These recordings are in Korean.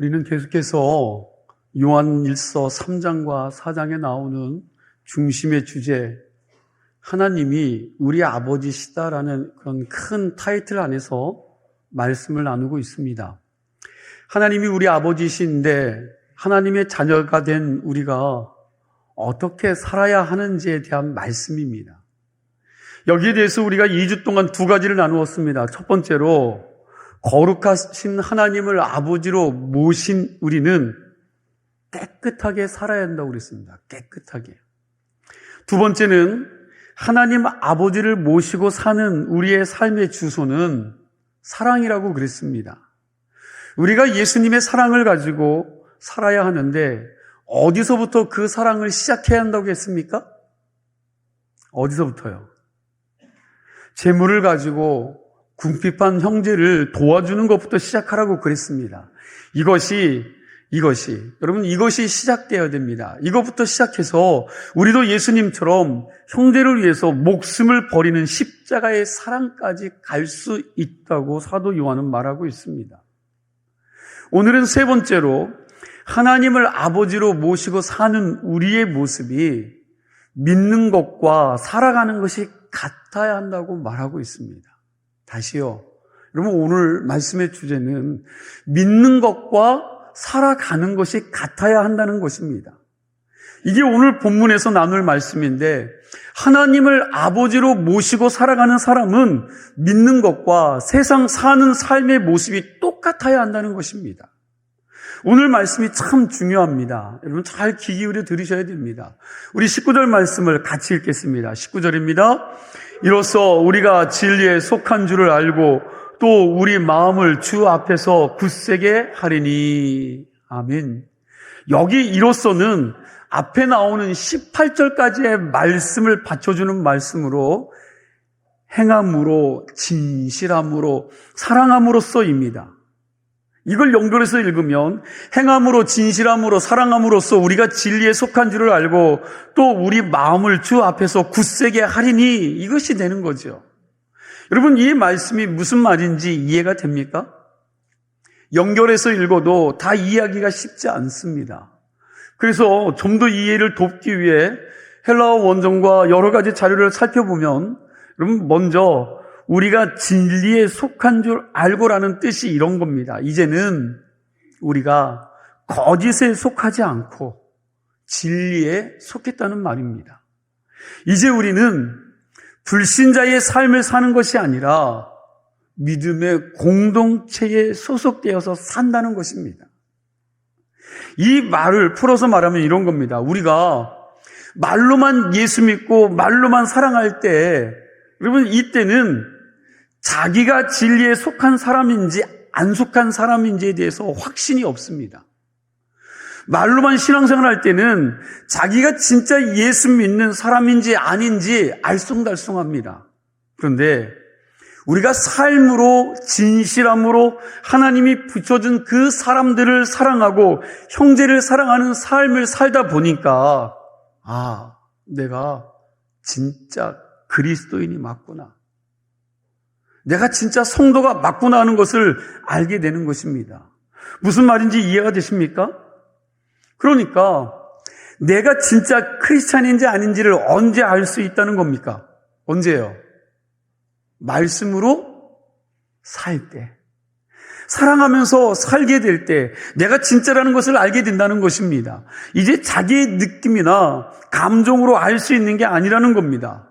우리는 계속해서 요한일서 3장과 4장에 나오는 중심의 주제, 하나님이 우리 아버지시다라는 그런 큰 타이틀 안에서 말씀을 나누고 있습니다. 하나님이 우리 아버지신데 하나님의 자녀가 된 우리가 어떻게 살아야 하는지에 대한 말씀입니다. 여기에 대해서 우리가 2주 동안 두 가지를 나누었습니다. 첫 번째로 거룩하신 하나님을 아버지로 모신 우리는 깨끗하게 살아야 한다고 그랬습니다. 깨끗하게. 두 번째는 하나님 아버지를 모시고 사는 우리의 삶의 주소는 사랑이라고 그랬습니다. 우리가 예수님의 사랑을 가지고 살아야 하는데 어디서부터 그 사랑을 시작해야 한다고 했습니까? 어디서부터요? 재물을 가지고 궁핍한 형제를 도와주는 것부터 시작하라고 그랬습니다. 이것이 여러분 이것이 시작되어야 됩니다. 이것부터 시작해서 우리도 예수님처럼 형제를 위해서 목숨을 버리는 십자가의 사랑까지 갈 수 있다고 사도 요한은 말하고 있습니다. 오늘은 세 번째로 하나님을 아버지로 모시고 사는 우리의 모습이 믿는 것과 살아가는 것이 같아야 한다고 말하고 있습니다. 다시요. 여러분 오늘 말씀의 주제는 믿는 것과 살아가는 것이 같아야 한다는 것입니다. 이게 오늘 본문에서 나눌 말씀인데 하나님을 아버지로 모시고 살아가는 사람은 믿는 것과 세상 사는 삶의 모습이 똑같아야 한다는 것입니다. 오늘 말씀이 참 중요합니다. 여러분 잘 귀 기울여 들으셔야 됩니다. 우리 19절 말씀을 같이 읽겠습니다. 19절입니다. 이로써 우리가 진리에 속한 줄을 알고 또 우리 마음을 주 앞에서 굳세게 하리니. 아멘. 여기 이로써는 앞에 나오는 18절까지의 말씀을 받쳐주는 말씀으로 행함으로, 진실함으로, 사랑함으로써입니다. 이걸 연결해서 읽으면 행함으로, 진실함으로, 사랑함으로써 우리가 진리에 속한 줄을 알고 또 우리 마음을 주 앞에서 굳세게 하리니, 이것이 되는 거죠. 여러분 이 말씀이 무슨 말인지 이해가 됩니까? 연결해서 읽어도 다 이해하기가 쉽지 않습니다. 그래서 좀 더 이해를 돕기 위해 헬라어 원정과 여러 가지 자료를 살펴보면 여러분 먼저 우리가 진리에 속한 줄 알고라는 뜻이 이런 겁니다. 이제는 우리가 거짓에 속하지 않고 진리에 속했다는 말입니다. 이제 우리는 불신자의 삶을 사는 것이 아니라 믿음의 공동체에 소속되어서 산다는 것입니다. 이 말을 풀어서 말하면 이런 겁니다. 우리가 말로만 예수 믿고 말로만 사랑할 때 여러분 이때는 자기가 진리에 속한 사람인지 안 속한 사람인지에 대해서 확신이 없습니다. 말로만 신앙생활 할 때는 자기가 진짜 예수 믿는 사람인지 아닌지 알쏭달쏭합니다. 그런데 우리가 삶으로 진실함으로 하나님이 붙여준 그 사람들을 사랑하고 형제를 사랑하는 삶을 살다 보니까 내가 진짜 그리스도인이 맞구나. 내가 진짜 성도가 맞구나 하는 것을 알게 되는 것입니다. 무슨 말인지 이해가 되십니까? 그러니까 내가 진짜 크리스찬인지 아닌지를 언제 알 수 있다는 겁니까? 언제요? 말씀으로 살 때. 사랑하면서 살게 될 때 내가 진짜라는 것을 알게 된다는 것입니다. 이제 자기의 느낌이나 감정으로 알 수 있는 게 아니라는 겁니다.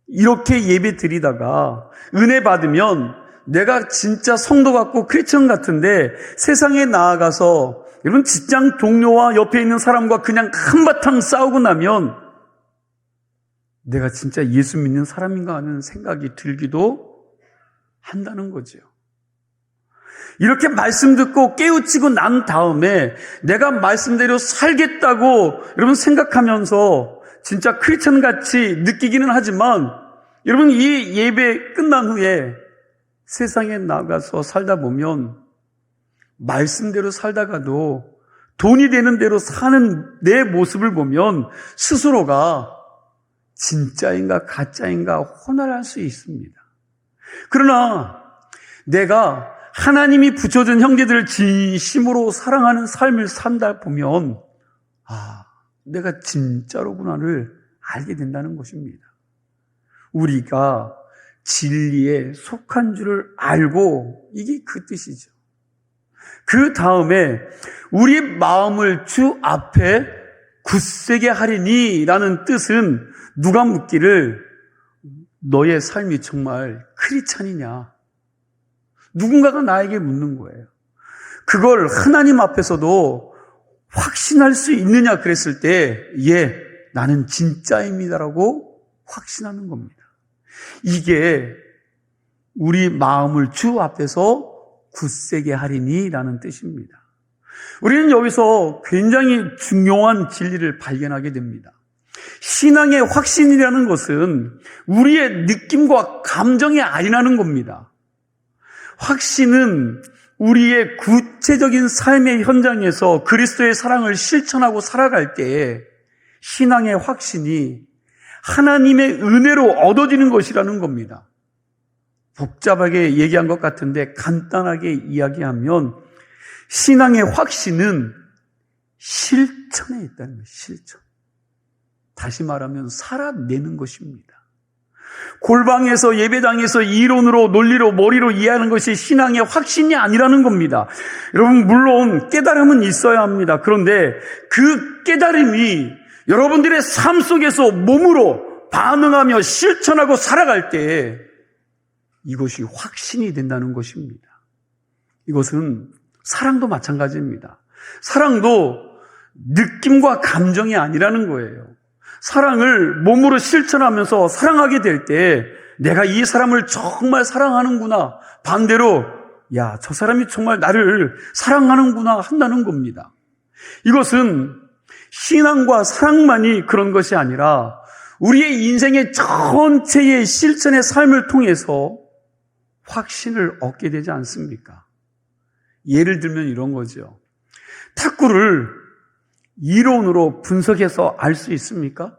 이렇게 예배 드리다가 은혜 받으면 내가 진짜 성도 같고 크리스천 같은데 세상에 나아가서 여러분 직장 동료와 옆에 있는 사람과 그냥 한바탕 싸우고 나면 내가 진짜 예수 믿는 사람인가 하는 생각이 들기도 한다는 거죠. 이렇게 말씀 듣고 깨우치고 난 다음에 내가 말씀대로 살겠다고 여러분 생각하면서 진짜 크리스천 같이 느끼기는 하지만 여러분 이 예배 끝난 후에 세상에 나가서 살다 보면 말씀대로 살다가도 돈이 되는 대로 사는 내 모습을 보면 스스로가 진짜인가 가짜인가 혼란할 수 있습니다. 그러나 내가 하나님이 붙여준 형제들을 진심으로 사랑하는 삶을 산다 보면 내가 진짜로구나를 알게 된다는 것입니다. 우리가 진리에 속한 줄을 알고, 이게 그 뜻이죠. 그 다음에 우리 마음을 주 앞에 굳세게 하리니 라는 뜻은 누가 묻기를 너의 삶이 정말 크리스찬이냐? 누군가가 나에게 묻는 거예요. 그걸 하나님 앞에서도 확신할 수 있느냐 그랬을 때 예, 나는 진짜입니다라고 확신하는 겁니다. 이게 우리 마음을 주 앞에서 굳세게 하리니 라는 뜻입니다. 우리는 여기서 굉장히 중요한 진리를 발견하게 됩니다. 신앙의 확신이라는 것은 우리의 느낌과 감정이 아니라는 겁니다. 확신은 우리의 구체적인 삶의 현장에서 그리스도의 사랑을 실천하고 살아갈 때에 신앙의 확신이 하나님의 은혜로 얻어지는 것이라는 겁니다. 복잡하게 얘기한 것 같은데 간단하게 이야기하면 신앙의 확신은 실천에 있다는 거예요. 실천. 다시 말하면 살아내는 것입니다. 골방에서 예배당에서 이론으로 논리로 머리로 이해하는 것이 신앙의 확신이 아니라는 겁니다. 여러분 물론 깨달음은 있어야 합니다. 그런데 그 깨달음이 여러분들의 삶 속에서 몸으로 반응하며 실천하고 살아갈 때 이것이 확신이 된다는 것입니다. 이것은 사랑도 마찬가지입니다. 사랑도 느낌과 감정이 아니라는 거예요. 사랑을 몸으로 실천하면서 사랑하게 될 때 내가 이 사람을 정말 사랑하는구나, 반대로 야, 저 사람이 정말 나를 사랑하는구나 한다는 겁니다. 이것은 신앙과 사랑만이 그런 것이 아니라 우리의 인생의 전체의 실천의 삶을 통해서 확신을 얻게 되지 않습니까? 예를 들면 이런 거죠. 탁구를 이론으로 분석해서 알 수 있습니까?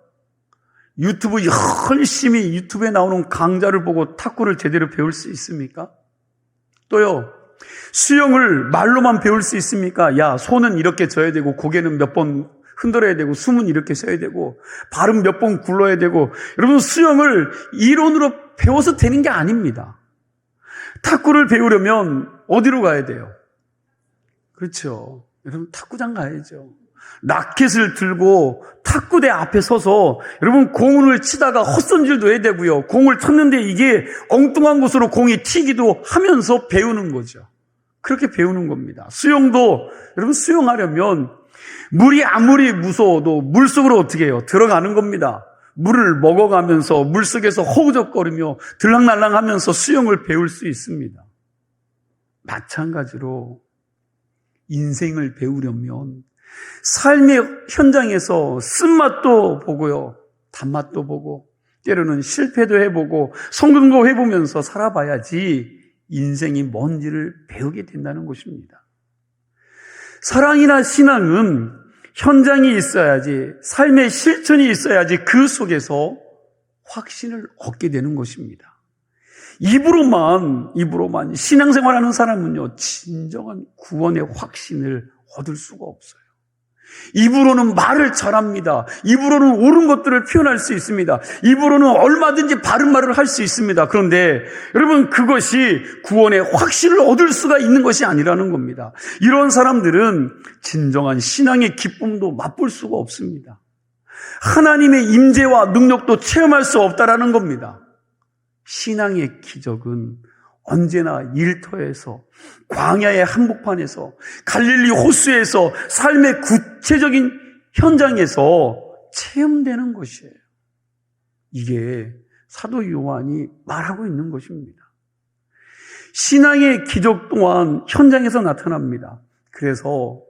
열심히 유튜브에 나오는 강좌를 보고 탁구를 제대로 배울 수 있습니까? 또요, 수영을 말로만 배울 수 있습니까? 야, 손은 이렇게 져야 되고 고개는 몇 번 흔들어야 되고 숨은 이렇게 쉬어야 되고 발은 몇 번 굴러야 되고. 여러분, 수영을 이론으로 배워서 되는 게 아닙니다. 탁구를 배우려면 어디로 가야 돼요? 그렇죠. 여러분, 탁구장 가야죠. 라켓을 들고 탁구대 앞에 서서 여러분 공을 치다가 헛손질도 해야 되고요. 공을 쳤는데 이게 엉뚱한 곳으로 공이 튀기도 하면서 배우는 거죠. 그렇게 배우는 겁니다. 수영도 여러분 수영하려면 물이 아무리 무서워도 물속으로 어떻게 해요? 들어가는 겁니다. 물을 먹어가면서 물속에서 허우적거리며 들락날락하면서 수영을 배울 수 있습니다. 마찬가지로 인생을 배우려면 삶의 현장에서 쓴맛도 보고요, 단맛도 보고 때로는 실패도 해보고 성공도 해보면서 살아봐야지 인생이 뭔지를 배우게 된다는 것입니다. 사랑이나 신앙은 현장이 있어야지, 삶의 실천이 있어야지 그 속에서 확신을 얻게 되는 것입니다. 입으로만 신앙생활하는 사람은요, 진정한 구원의 확신을 얻을 수가 없어요. 입으로는 말을 잘합니다. 입으로는 옳은 것들을 표현할 수 있습니다. 입으로는 얼마든지 바른 말을 할 수 있습니다. 그런데 여러분, 그것이 구원의 확신을 얻을 수가 있는 것이 아니라는 겁니다. 이런 사람들은 진정한 신앙의 기쁨도 맛볼 수가 없습니다. 하나님의 임재와 능력도 체험할 수 없다라는 겁니다. 신앙의 기적은 언제나 일터에서, 광야의 한복판에서, 갈릴리 호수에서, 삶의 구체적인 현장에서 체험되는 것이에요. 이게 사도 요한이 말하고 있는 것입니다. 신앙의 기적 또한 현장에서 나타납니다. 그래서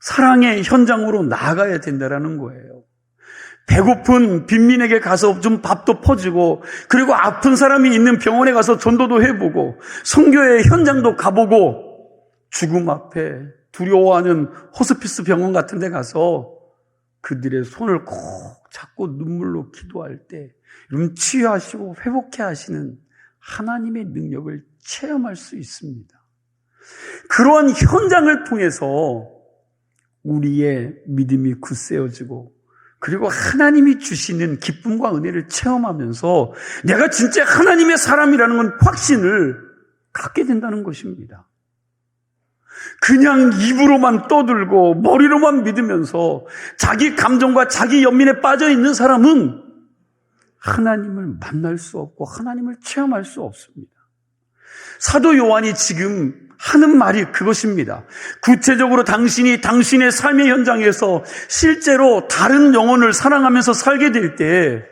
사랑의 현장으로 나아가야 된다는 거예요. 배고픈 빈민에게 가서 좀 밥도 퍼주고, 그리고 아픈 사람이 있는 병원에 가서 전도도 해보고, 선교의 현장도 가보고, 죽음 앞에 두려워하는 호스피스 병원 같은 데 가서 그들의 손을 꼭 잡고 눈물로 기도할 때 여러분, 치유하시고 회복해 하시는 하나님의 능력을 체험할 수 있습니다. 그러한 현장을 통해서 우리의 믿음이 굳세어지고 그리고 하나님이 주시는 기쁨과 은혜를 체험하면서 내가 진짜 하나님의 사람이라는 건 확신을 갖게 된다는 것입니다. 그냥 입으로만 떠들고 머리로만 믿으면서 자기 감정과 자기 연민에 빠져 있는 사람은 하나님을 만날 수 없고 하나님을 체험할 수 없습니다. 사도 요한이 지금 하는 말이 그것입니다. 구체적으로 당신이 당신의 삶의 현장에서 실제로 다른 영혼을 사랑하면서 살게 될 때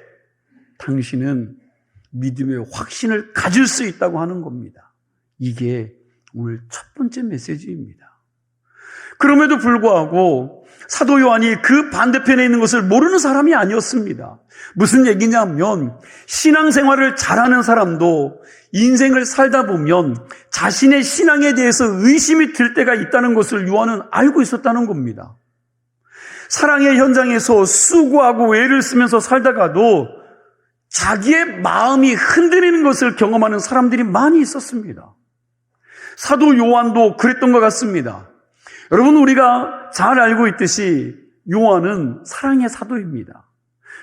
당신은 믿음의 확신을 가질 수 있다고 하는 겁니다. 이게 오늘 첫 번째 메시지입니다. 그럼에도 불구하고 사도 요한이 그 반대편에 있는 것을 모르는 사람이 아니었습니다. 무슨 얘기냐면 신앙생활을 잘하는 사람도 인생을 살다 보면 자신의 신앙에 대해서 의심이 들 때가 있다는 것을 요한은 알고 있었다는 겁니다. 사랑의 현장에서 수고하고 애를 쓰면서 살다가도 자기의 마음이 흔들리는 것을 경험하는 사람들이 많이 있었습니다. 사도 요한도 그랬던 것 같습니다. 여러분, 우리가 잘 알고 있듯이 요한은 사랑의 사도입니다.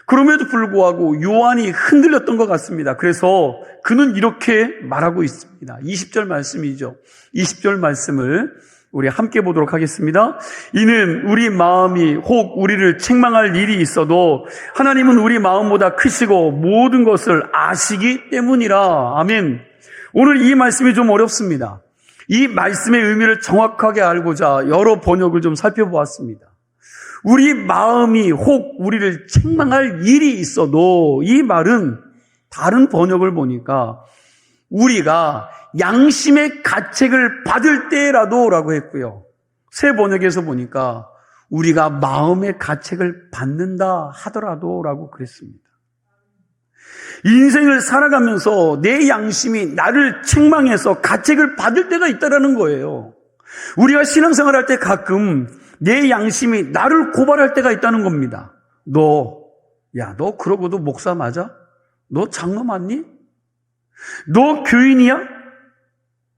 그럼에도 불구하고 요한이 흔들렸던 것 같습니다. 그래서 그는 이렇게 말하고 있습니다. 20절 말씀이죠. 20절 말씀을 우리 함께 보도록 하겠습니다. 이는 우리 마음이 혹 우리를 책망할 일이 있어도 하나님은 우리 마음보다 크시고 모든 것을 아시기 때문이라. 아멘. 오늘 이 말씀이 좀 어렵습니다. 이 말씀의 의미를 정확하게 알고자 여러 번역을 좀 살펴보았습니다. 우리 마음이 혹 우리를 책망할 일이 있어도 이 말은 다른 번역을 보니까 우리가 양심의 가책을 받을 때라도 라고 했고요. 새 번역에서 보니까 우리가 마음의 가책을 받는다 하더라도 라고 그랬습니다. 인생을 살아가면서 내 양심이 나를 책망해서 가책을 받을 때가 있다는 거예요. 우리가 신앙생활 할 때 가끔 내 양심이 나를 고발할 때가 있다는 겁니다. 너 그러고도 목사 맞아? 너 장로 맞니? 너 교인이야?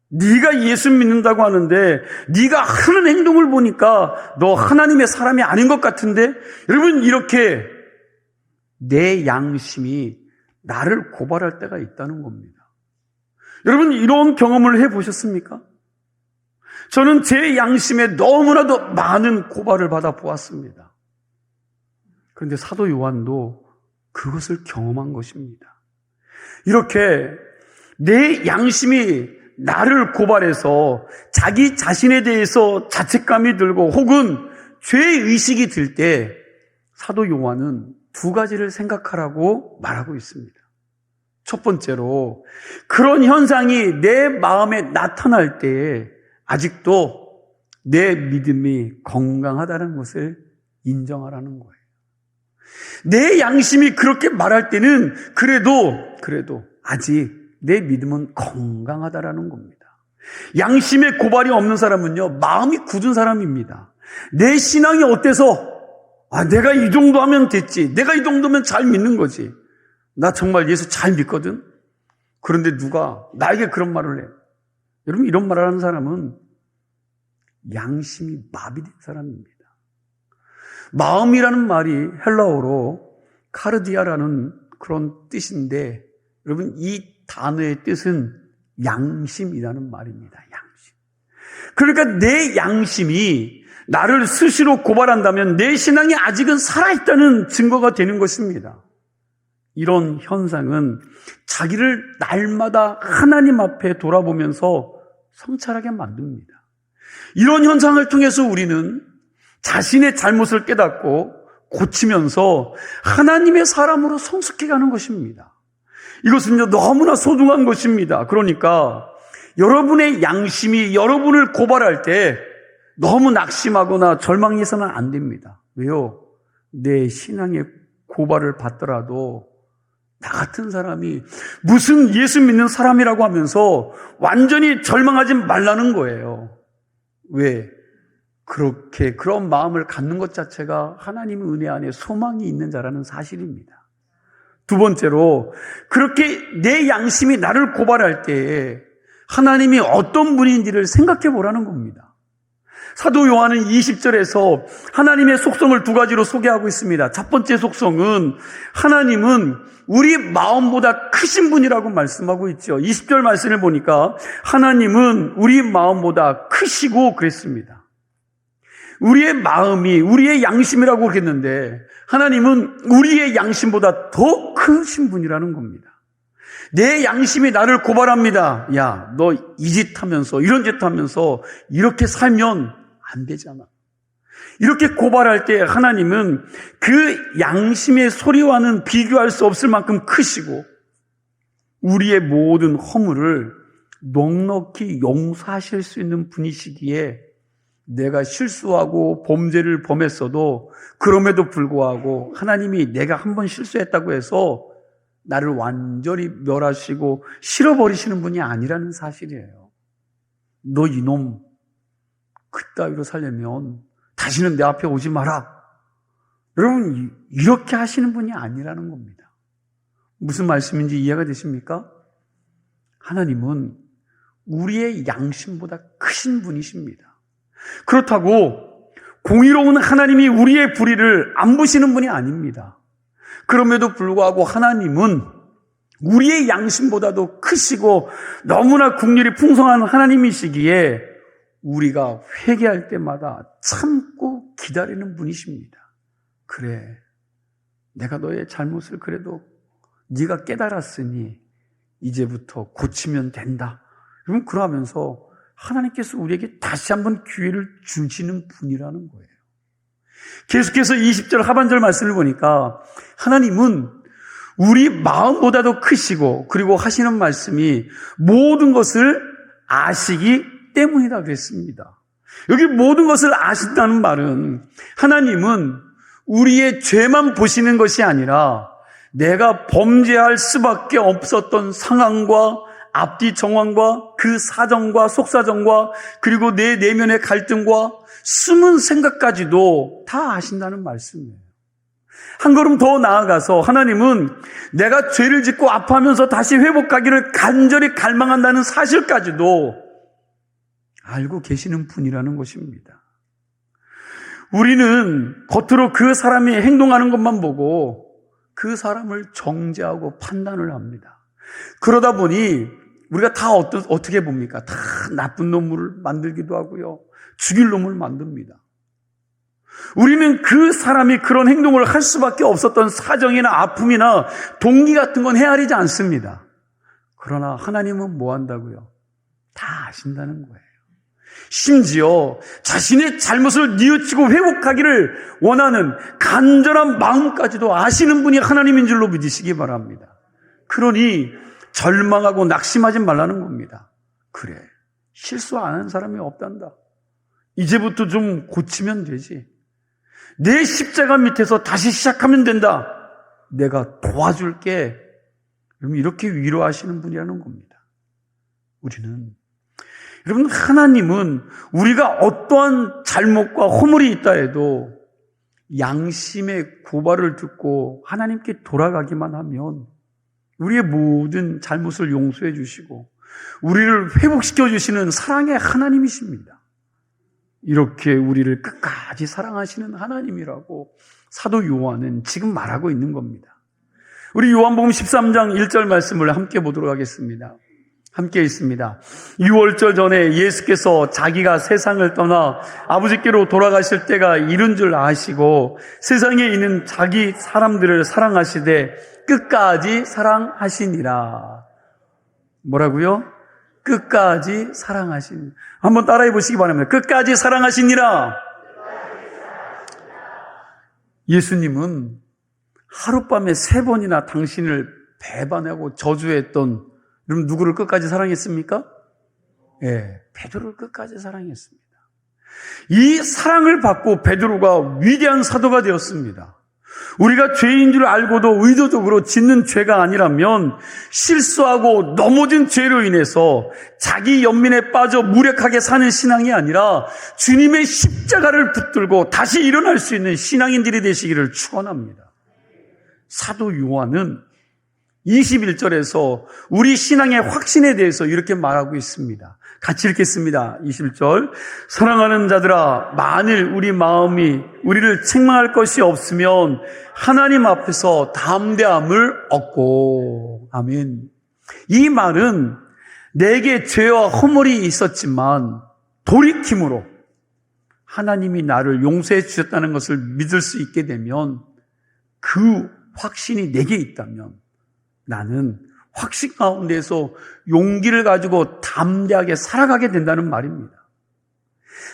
네가 예수 믿는다고 하는데 네가 하는 행동을 보니까 너 하나님의 사람이 아닌 것 같은데? 여러분, 이렇게 내 양심이 나를 고발할 때가 있다는 겁니다. 여러분, 이런 경험을 해보셨습니까? 저는 제 양심에 너무나도 많은 고발을 받아 보았습니다. 그런데 사도 요한도 그것을 경험한 것입니다. 이렇게 내 양심이 나를 고발해서 자기 자신에 대해서 자책감이 들고 혹은 죄의식이 들 때 사도 요한은 두 가지를 생각하라고 말하고 있습니다. 첫 번째로 그런 현상이 내 마음에 나타날 때 아직도 내 믿음이 건강하다는 것을 인정하라는 거예요. 내 양심이 그렇게 말할 때는 그래도 아직 내 믿음은 건강하다라는 겁니다. 양심의 고발이 없는 사람은요, 마음이 굳은 사람입니다. 내 신앙이 어때서 내가 이 정도 하면 됐지, 내가 이 정도면 잘 믿는 거지, 나 정말 예수 잘 믿거든. 그런데 누가 나에게 그런 말을 해. 여러분, 이런 말을 하는 사람은 양심이 마비된 사람입니다. 마음이라는 말이 헬라어로 카르디아라는 그런 뜻인데, 여러분, 이 단어의 뜻은 양심이라는 말입니다. 양심. 그러니까 내 양심이 나를 수시로 고발한다면 내 신앙이 아직은 살아있다는 증거가 되는 것입니다. 이런 현상은 자기를 날마다 하나님 앞에 돌아보면서 성찰하게 만듭니다. 이런 현상을 통해서 우리는 자신의 잘못을 깨닫고 고치면서 하나님의 사람으로 성숙해가는 것입니다. 이것은요, 너무나 소중한 것입니다. 그러니까 여러분의 양심이 여러분을 고발할 때 너무 낙심하거나 절망해서는 안 됩니다. 왜요? 내 신앙의 고발을 받더라도 나 같은 사람이 무슨 예수 믿는 사람이라고 하면서 완전히 절망하지 말라는 거예요. 왜? 그런 마음을 갖는 것 자체가 하나님의 은혜 안에 소망이 있는 자라는 사실입니다. 두 번째로, 그렇게 내 양심이 나를 고발할 때에 하나님이 어떤 분인지를 생각해 보라는 겁니다. 사도 요한은 20절에서 하나님의 속성을 두 가지로 소개하고 있습니다. 첫 번째 속성은 하나님은 우리 마음보다 크신 분이라고 말씀하고 있죠. 20절 말씀을 보니까 하나님은 우리 마음보다 크시고 그랬습니다. 우리의 마음이 우리의 양심이라고 그랬는데 하나님은 우리의 양심보다 더 크신 분이라는 겁니다. 내 양심이 나를 고발합니다. 야, 너 이 짓 하면서 이런 짓 하면서 이렇게 살면 안 되잖아. 이렇게 고발할 때 하나님은 그 양심의 소리와는 비교할 수 없을 만큼 크시고 우리의 모든 허물을 넉넉히 용서하실 수 있는 분이시기에 내가 실수하고 범죄를 범했어도 그럼에도 불구하고 하나님이 내가 한번 실수했다고 해서 나를 완전히 멸하시고 실어버리시는 분이 아니라는 사실이에요. 너 이놈 그따위로 살려면 다시는 내 앞에 오지 마라. 여러분 이렇게 하시는 분이 아니라는 겁니다. 무슨 말씀인지 이해가 되십니까? 하나님은 우리의 양심보다 크신 분이십니다. 그렇다고 공의로운 하나님이 우리의 불의를 안 보시는 분이 아닙니다. 그럼에도 불구하고 하나님은 우리의 양심보다도 크시고 너무나 긍휼이 풍성한 하나님이시기에 우리가 회개할 때마다 참고 기다리는 분이십니다. 그래, 내가 너의 잘못을 그래도 네가 깨달았으니 이제부터 고치면 된다. 여러분 그러면서 하나님께서 우리에게 다시 한번 기회를 주시는 분이라는 거예요. 계속해서 20절 하반절 말씀을 보니까 하나님은 우리 마음보다도 크시고 그리고 하시는 말씀이 모든 것을 아시기 때문이다 그랬습니다. 여기 모든 것을 아신다는 말은 하나님은 우리의 죄만 보시는 것이 아니라 내가 범죄할 수밖에 없었던 상황과 앞뒤 정황과 그 사정과 속사정과 그리고 내 내면의 갈등과 숨은 생각까지도 다 아신다는 말씀이에요. 한 걸음 더 나아가서 하나님은 내가 죄를 짓고 아파하면서 다시 회복하기를 간절히 갈망한다는 사실까지도 알고 계시는 분이라는 것입니다. 우리는 겉으로 그 사람이 행동하는 것만 보고 그 사람을 정죄하고 판단을 합니다. 그러다 보니 우리가 다 어떻게 봅니까? 다 나쁜 놈을 만들기도 하고요. 죽일 놈을 만듭니다. 우리는 그 사람이 그런 행동을 할 수밖에 없었던 사정이나 아픔이나 동기 같은 건 헤아리지 않습니다. 그러나 하나님은 뭐 한다고요? 다 아신다는 거예요. 심지어 자신의 잘못을 뉘우치고 회복하기를 원하는 간절한 마음까지도 아시는 분이 하나님인 줄로 믿으시기 바랍니다. 그러니 절망하고 낙심하지 말라는 겁니다. 그래, 실수 안 하는 사람이 없단다. 이제부터 좀 고치면 되지. 내 십자가 밑에서 다시 시작하면 된다. 내가 도와줄게. 이렇게 위로하시는 분이라는 겁니다. 여러분, 하나님은 우리가 어떠한 잘못과 허물이 있다 해도 양심의 고발을 듣고 하나님께 돌아가기만 하면 우리의 모든 잘못을 용서해 주시고 우리를 회복시켜 주시는 사랑의 하나님이십니다. 이렇게 우리를 끝까지 사랑하시는 하나님이라고 사도 요한은 지금 말하고 있는 겁니다. 우리 요한복음 13장 1절 말씀을 함께 보도록 하겠습니다. 함께 있습니다. 6월절 전에 예수께서 자기가 세상을 떠나 아버지께로 돌아가실 때가 이른 줄 아시고 세상에 있는 자기 사람들을 사랑하시되 끝까지 사랑하시니라. 뭐라고요? 끝까지 사랑하시니라. 한번 따라해 보시기 바랍니다. 끝까지 사랑하시니라. 예수님은 하룻밤에 3번이나 당신을 배반하고 저주했던 여러분 누구를 끝까지 사랑했습니까? 예, 베드로를 끝까지 사랑했습니다. 이 사랑을 받고 베드로가 위대한 사도가 되었습니다. 우리가 죄인 줄 알고도 의도적으로 짓는 죄가 아니라면 실수하고 넘어진 죄로 인해서 자기 연민에 빠져 무력하게 사는 신앙이 아니라 주님의 십자가를 붙들고 다시 일어날 수 있는 신앙인들이 되시기를 축원합니다. 사도 요한은 21절에서 우리 신앙의 확신에 대해서 이렇게 말하고 있습니다. 같이 읽겠습니다. 21절. 사랑하는 자들아, 만일 우리 마음이 우리를 책망할 것이 없으면 하나님 앞에서 담대함을 얻고. 아멘. 이 말은 내게 죄와 허물이 있었지만 돌이킴으로 하나님이 나를 용서해 주셨다는 것을 믿을 수 있게 되면, 그 확신이 내게 있다면 나는 확신 가운데서 용기를 가지고 담대하게 살아가게 된다는 말입니다.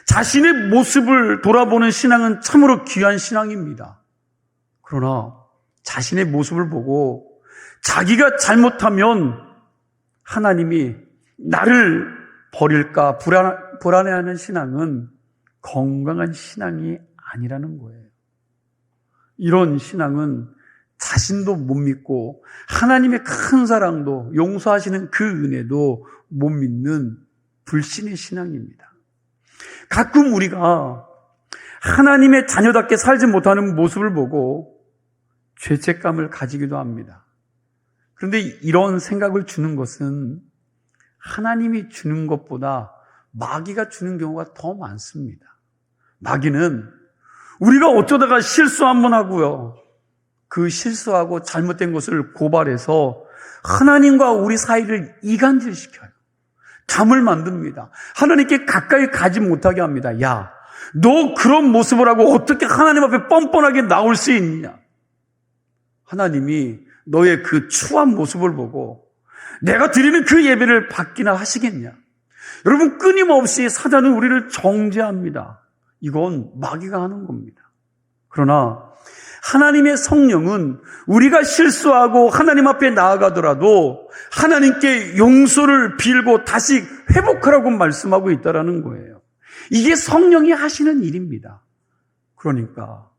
자신의 모습을 돌아보는 신앙은 참으로 귀한 신앙입니다. 그러나 자신의 모습을 보고 자기가 잘못하면 하나님이 나를 버릴까 불안해하는 신앙은 건강한 신앙이 아니라는 거예요. 이런 신앙은 자신도 못 믿고 하나님의 큰 사랑도, 용서하시는 그 은혜도 못 믿는 불신의 신앙입니다. 가끔 우리가 하나님의 자녀답게 살지 못하는 모습을 보고 죄책감을 가지기도 합니다. 그런데 이런 생각을 주는 것은 하나님이 주는 것보다 마귀가 주는 경우가 더 많습니다. 마귀는 우리가 어쩌다가 실수 한번 하고요, 그 실수하고 잘못된 것을 고발해서 하나님과 우리 사이를 이간질시켜요. 담을 만듭니다. 하나님께 가까이 가지 못하게 합니다. 야, 너 그런 모습을 하고 어떻게 하나님 앞에 뻔뻔하게 나올 수 있느냐? 하나님이 너의 그 추한 모습을 보고 내가 드리는 그 예배를 받기나 하시겠냐? 여러분, 끊임없이 사단은 우리를 정죄합니다. 이건 마귀가 하는 겁니다. 그러나 하나님의 성령은 우리가 실수하고 하나님 앞에 나아가더라도 하나님께 용서를 빌고 다시 회복하라고 말씀하고 있다는 거예요. 이게 성령이 하시는 일입니다. 그러니까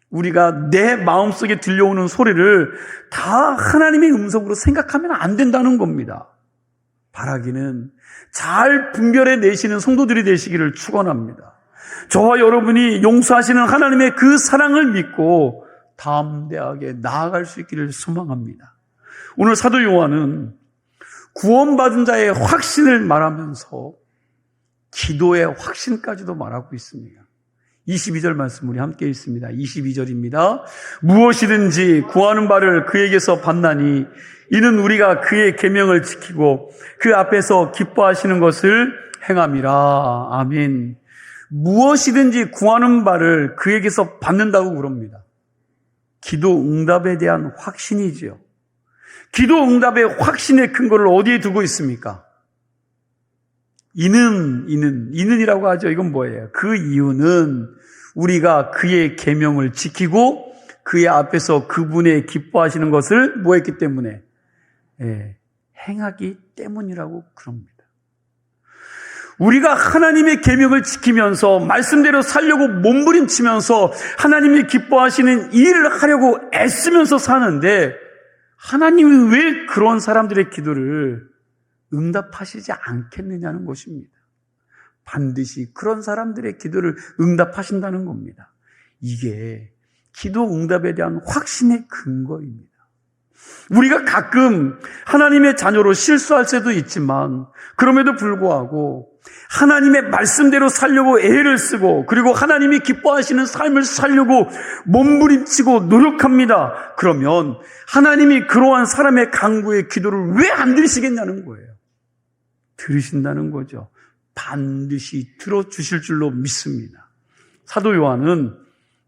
우리가 내 마음속에 들려오는 소리를 다 하나님의 음성으로 생각하면 안 된다는 겁니다. 바라기는 잘 분별해 내시는 성도들이 되시기를 축원합니다. 저와 여러분이 용서하시는 하나님의 그 사랑을 믿고 담대하게 나아갈 수 있기를 소망합니다. 오늘 사도 요한은 구원받은 자의 확신을 말하면서 기도의 확신까지도 말하고 있습니다. 22절 말씀 우리 함께 읽습니다. 22절입니다. 무엇이든지 구하는 바를 그에게서 받나니 이는 우리가 그의 계명을 지키고 그 앞에서 기뻐하시는 것을 행함이라. 아멘. 무엇이든지 구하는 바를 그에게서 받는다고 그럽니다. 기도 응답에 대한 확신이지요. 기도 응답의 확신의 근거를 어디에 두고 있습니까? 이는이라고 하죠. 이건 뭐예요? 그 이유는 우리가 그의 계명을 지키고 그의 앞에서 그분의 기뻐하시는 것을 뭐 했기 때문에? 행하기 때문이라고 그럽니다. 우리가 하나님의 계명을 지키면서 말씀대로 살려고 몸부림치면서 하나님이 기뻐하시는 일을 하려고 애쓰면서 사는데 하나님이 왜 그런 사람들의 기도를 응답하시지 않겠느냐는 것입니다. 반드시 그런 사람들의 기도를 응답하신다는 겁니다. 이게 기도 응답에 대한 확신의 근거입니다. 우리가 가끔 하나님의 자녀로 실수할 때도 있지만 그럼에도 불구하고 하나님의 말씀대로 살려고 애를 쓰고 그리고 하나님이 기뻐하시는 삶을 살려고 몸부림치고 노력합니다. 그러면 하나님이 그러한 사람의 간구의 기도를 왜 안 들으시겠냐는 거예요. 들으신다는 거죠. 반드시 들어주실 줄로 믿습니다. 사도 요한은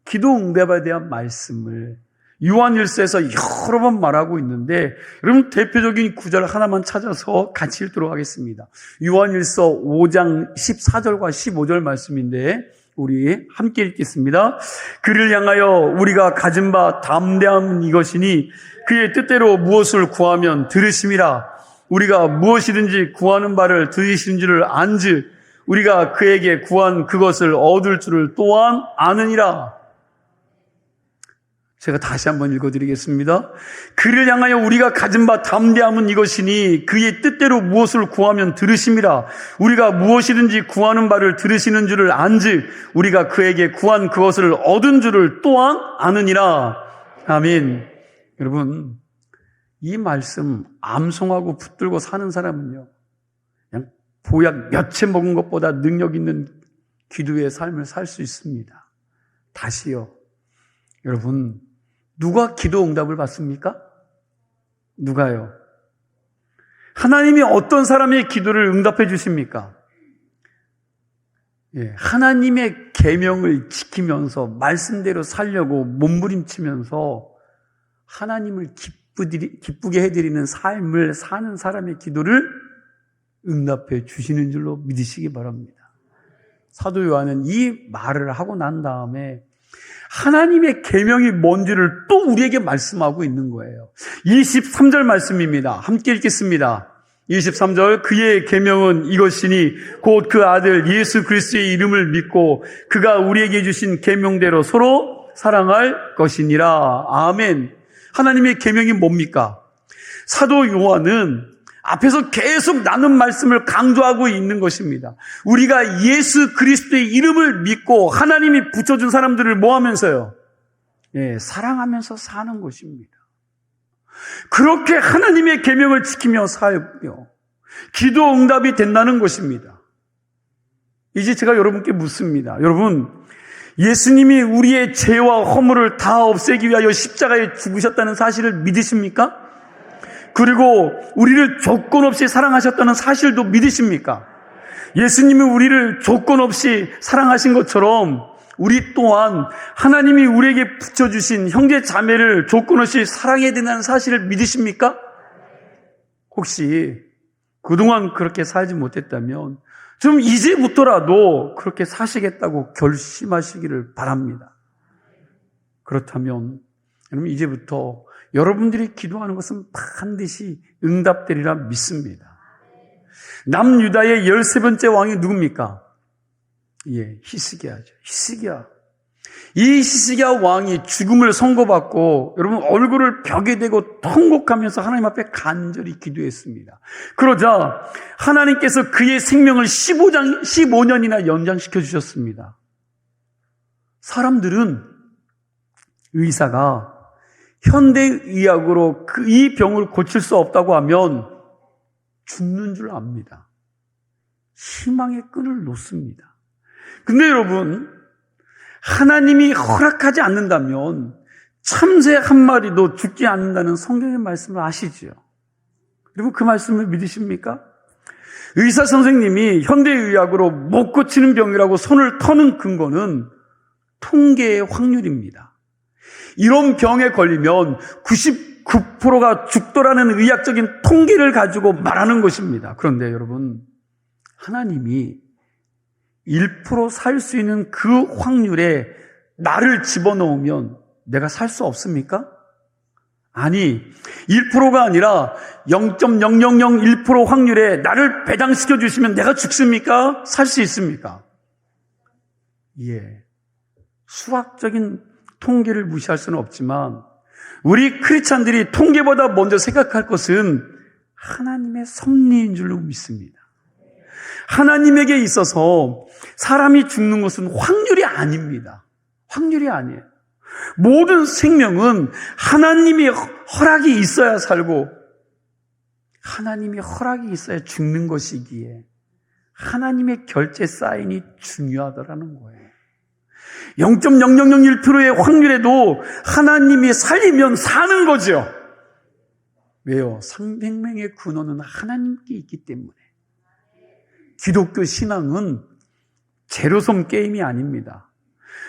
기도 응답에 대한 말씀을 요한일서에서 여러 번 말하고 있는데 여러분 대표적인 구절 하나만 찾아서 같이 읽도록 하겠습니다. 요한일서 5장 14절과 15절 말씀인데 우리 함께 읽겠습니다. 그를 향하여 우리가 가진 바 담대함은 이것이니 그의 뜻대로 무엇을 구하면 들으심이라. 우리가 무엇이든지 구하는 바를 들으신 줄을 안즉 우리가 그에게 구한 그것을 얻을 줄을 또한 아느니라. 제가 다시 한번 읽어드리겠습니다. 그를 향하여 우리가 가진 바 담대함은 이것이니 그의 뜻대로 무엇을 구하면 들으심이라. 우리가 무엇이든지 구하는 바를 들으시는 줄을 안즉 우리가 그에게 구한 그것을 얻은 줄을 또한 아느니라. 아멘. 여러분, 이 말씀 암송하고 붙들고 사는 사람은요, 그냥 보약 몇 채 먹은 것보다 능력 있는 기도의 삶을 살 수 있습니다. 다시요, 여러분, 누가 기도 응답을 받습니까? 누가요? 하나님이 어떤 사람의 기도를 응답해 주십니까? 하나님의 계명을 지키면서 말씀대로 살려고 몸부림치면서 하나님을 기쁘게 해드리는 삶을 사는 사람의 기도를 응답해 주시는 줄로 믿으시기 바랍니다. 사도 요한은 이 말을 하고 난 다음에 하나님의 계명이 뭔지를 또 우리에게 말씀하고 있는 거예요. 23절 말씀입니다. 함께 읽겠습니다. 23절, 그의 계명은 이것이니 곧 그 아들 예수 그리스도의 이름을 믿고 그가 우리에게 주신 계명대로 서로 사랑할 것이니라. 아멘. 하나님의 계명이 뭡니까? 사도 요한은 앞에서 계속 나눈 말씀을 강조하고 있는 것입니다. 우리가 예수 그리스도의 이름을 믿고 하나님이 붙여준 사람들을 뭐 하면서요? 사랑하면서 사는 것입니다. 그렇게 하나님의 계명을 지키며 살며 기도 응답이 된다는 것입니다. 이제 제가 여러분께 묻습니다. 여러분, 예수님이 우리의 죄와 허물을 다 없애기 위하여 십자가에 죽으셨다는 사실을 믿으십니까? 그리고 우리를 조건 없이 사랑하셨다는 사실도 믿으십니까? 예수님이 우리를 조건 없이 사랑하신 것처럼 우리 또한 하나님이 우리에게 붙여주신 형제 자매를 조건 없이 사랑해야 된다는 사실을 믿으십니까? 혹시 그동안 그렇게 살지 못했다면 좀 이제부터라도 그렇게 사시겠다고 결심하시기를 바랍니다. 그렇다면 여러분, 이제부터 여러분들이 기도하는 것은 반드시 응답되리라 믿습니다. 남유다의 13번째 왕이 누굽니까? 히스기야죠. 히스기야. 이 히스기야 왕이 죽음을 선고받고 여러분 얼굴을 벽에 대고 통곡하면서 하나님 앞에 간절히 기도했습니다. 그러자 하나님께서 그의 생명을 15년이나 연장시켜 주셨습니다. 사람들은 의사가 현대의학으로 이 병을 고칠 수 없다고 하면 죽는 줄 압니다. 희망의 끈을 놓습니다. 근데 여러분, 하나님이 허락하지 않는다면 참새 한 마리도 죽지 않는다는 성경의 말씀을 아시죠? 여러분, 그 말씀을 믿으십니까? 의사 선생님이 현대의학으로 못 고치는 병이라고 손을 터는 근거는 통계의 확률입니다. 이런 병에 걸리면 99%가 죽더라는 의학적인 통계를 가지고 말하는 것입니다. 그런데 여러분, 하나님이 1% 살 수 있는 그 확률에 나를 집어넣으면 내가 살 수 없습니까? 아니, 1%가 아니라 0.0001% 확률에 나를 배당시켜 주시면 내가 죽습니까? 살 수 있습니까? 수학적인 통계를 무시할 수는 없지만 우리 크리스찬들이 통계보다 먼저 생각할 것은 하나님의 섭리인 줄로 믿습니다. 하나님에게 있어서 사람이 죽는 것은 확률이 아닙니다. 확률이 아니에요. 모든 생명은 하나님이 허락이 있어야 살고 하나님이 허락이 있어야 죽는 것이기에 하나님의 결제 사인이 중요하더라는 거예요. 0.0001%의 확률에도 하나님이 살리면 사는 거죠. 왜요? 생명의 근원은 하나님께 있기 때문에. 기독교 신앙은 제로섬 게임이 아닙니다.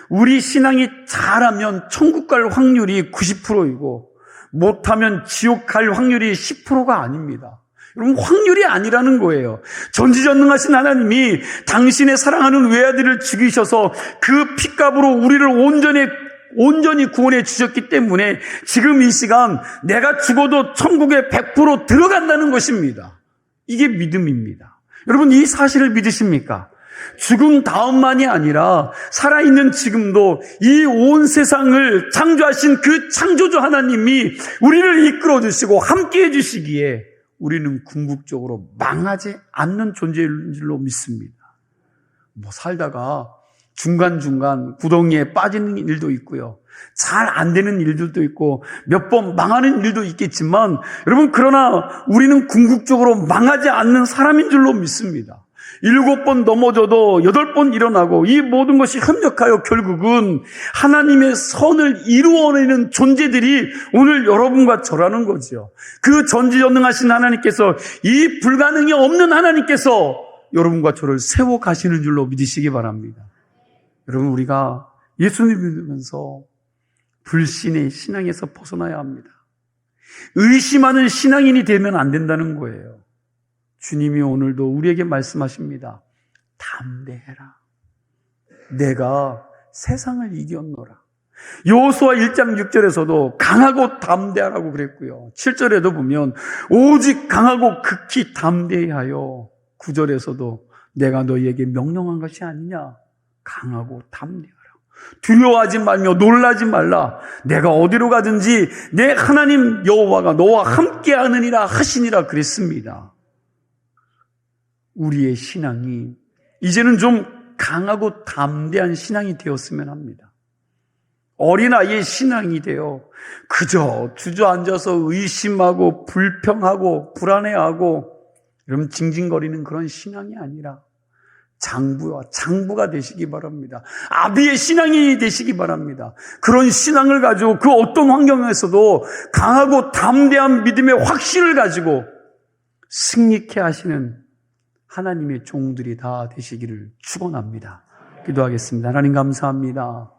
우리 신앙이 잘하면 천국 갈 확률이 90%이고 못하면 지옥 갈 확률이 10%가 아닙니다. 여러분, 확률이 아니라는 거예요. 전지전능하신 하나님이 당신의 사랑하는 외아들을 죽이셔서 그 핏값으로 우리를 온전히 구원해 주셨기 때문에 지금 이 시간 내가 죽어도 천국에 100% 들어간다는 것입니다. 이게 믿음입니다. 여러분, 이 사실을 믿으십니까? 죽음 다음만이 아니라 살아있는 지금도 이 온 세상을 창조하신 그 창조주 하나님이 우리를 이끌어 주시고 함께 해 주시기에 우리는 궁극적으로 망하지 않는 존재인 줄로 믿습니다. 살다가 중간중간 구덩이에 빠지는 일도 있고요. 잘 안 되는 일들도 있고 몇 번 망하는 일도 있겠지만 여러분, 그러나 우리는 궁극적으로 망하지 않는 사람인 줄로 믿습니다. 7번 넘어져도 8번 일어나고 이 모든 것이 협력하여 결국은 하나님의 선을 이루어내는 존재들이 오늘 여러분과 저라는 거죠. 그 전지전능하신 하나님께서, 이 불가능이 없는 하나님께서 여러분과 저를 세워 가시는 줄로 믿으시기 바랍니다. 여러분, 우리가 예수님을 믿으면서 불신의 신앙에서 벗어나야 합니다. 의심하는 신앙인이 되면 안 된다는 거예요. 주님이 오늘도 우리에게 말씀하십니다. 담대해라. 내가 세상을 이겼노라. 여호수아 1장 6절에서도 강하고 담대하라고 그랬고요. 7절에도 보면 오직 강하고 극히 담대하여, 9절에서도 내가 너희에게 명령한 것이 아니냐. 강하고 담대하라. 두려워하지 말며 놀라지 말라. 내가 어디로 가든지 내 하나님 여호와가 너와 함께하느니라 하시니라 그랬습니다. 우리의 신앙이 이제는 좀 강하고 담대한 신앙이 되었으면 합니다. 어린아이의 신앙이 되어 그저 주저앉아서 의심하고 불평하고 불안해하고 이런 징징거리는 그런 신앙이 아니라 장부가 되시기 바랍니다. 아비의 신앙이 되시기 바랍니다. 그런 신앙을 가지고 그 어떤 환경에서도 강하고 담대한 믿음의 확신을 가지고 승리케 하시는 하나님의 종들이 다 되시기를 축원합니다. 기도하겠습니다. 하나님 감사합니다.